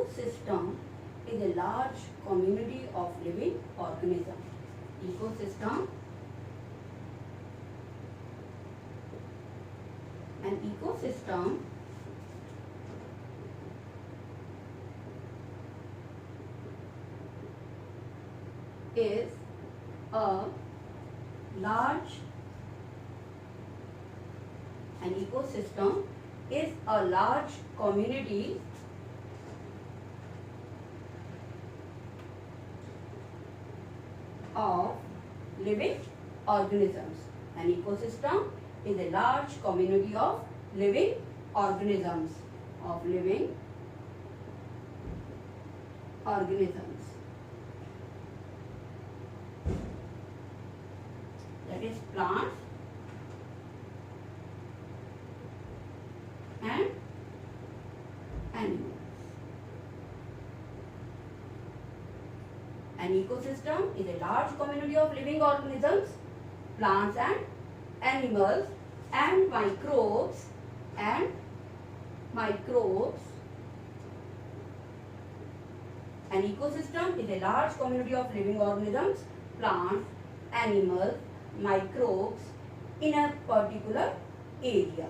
ecosystem is a large community of living organisms. Ecosystem. An ecosystem is a large community of living organisms. An ecosystem is a large community of living organisms. That is plants and animals. An ecosystem is a large community of living organisms, plants and animals, and microbes. An ecosystem is a large community of living organisms, plants, animals, microbes in a particular area.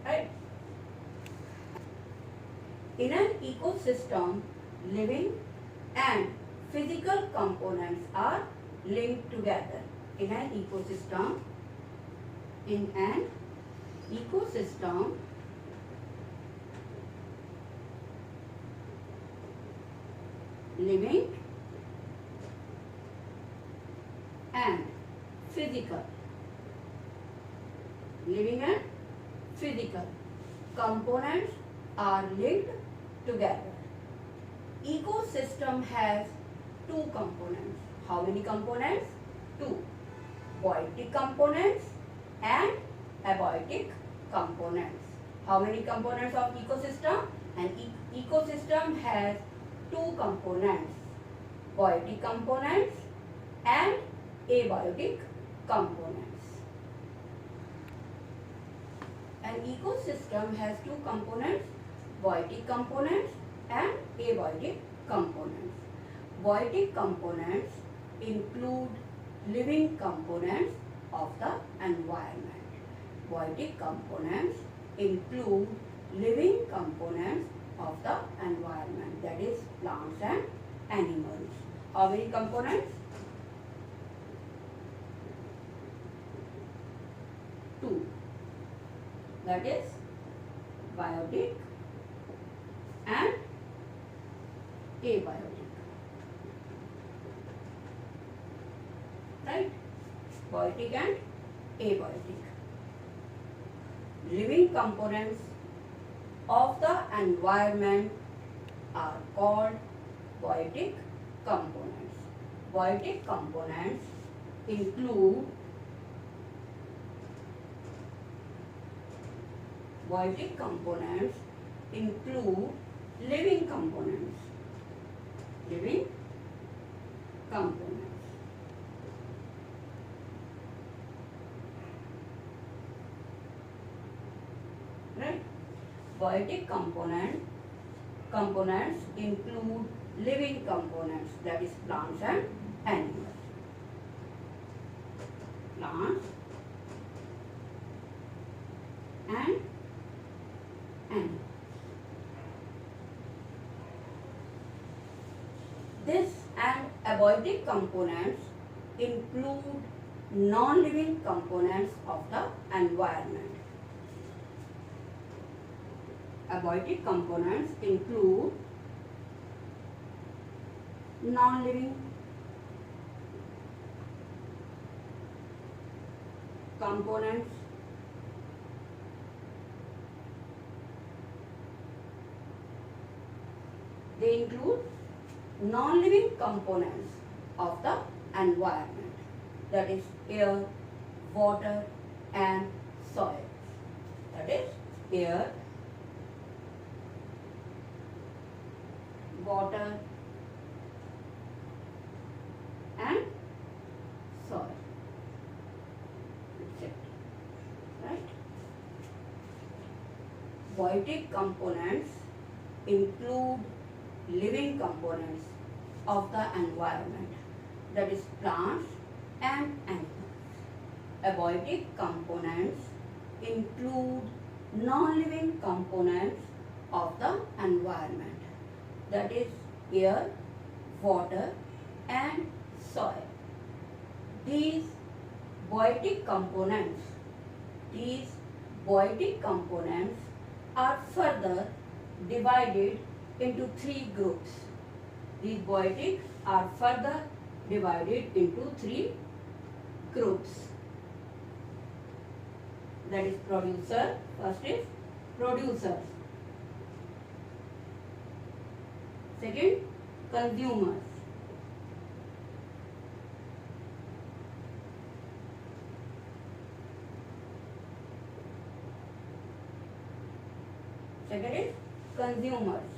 Right? In an ecosystem, living and physical components are linked together. In an ecosystem, living and physical components are linked together. Ecosystem has two components. How many components? Two. Biotic components and abiotic components. How many components of ecosystem? An ecosystem has two components. Biotic components and abiotic components. An ecosystem has two components, biotic components and abiotic components. Biotic components include living components of the environment. Biotic components include living components of the environment, that is plants and animals. How many components? Two. That is biotic and abiotic. Right? Biotic and abiotic. Living components of the environment are called biotic components. Biotic components include living components. Right? Biotic components include living components, that is plants and animals. Plants and animals. This and abiotic components include non-living components of the environment. Abiotic components include non-living components they include non-living components of the environment, that is air, water and soil. That is air, water Abiotic components include living components of the environment, that is plants and animals. Abiotic components include non-living components of the environment, that is air, water and soil. These biotic components are further divided into three groups. These biotic are further divided into three groups. That is producer. First is producers. Second, consumers. Second is consumers.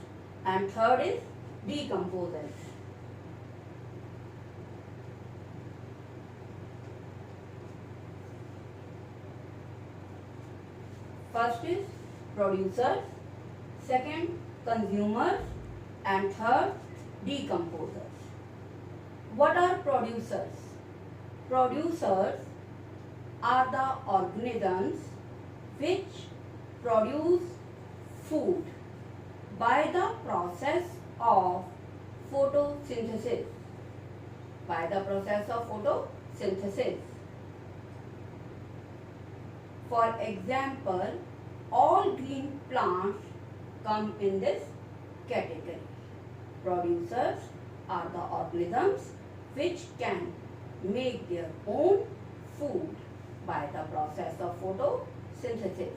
And third is decomposers. First is producers, second consumers and third decomposers. What are producers? Producers are the organisms which produce food by the process of photosynthesis. By the process of photosynthesis. For example, all green plants come in this category. Producers are the organisms which can make their own food by the process of photosynthesis.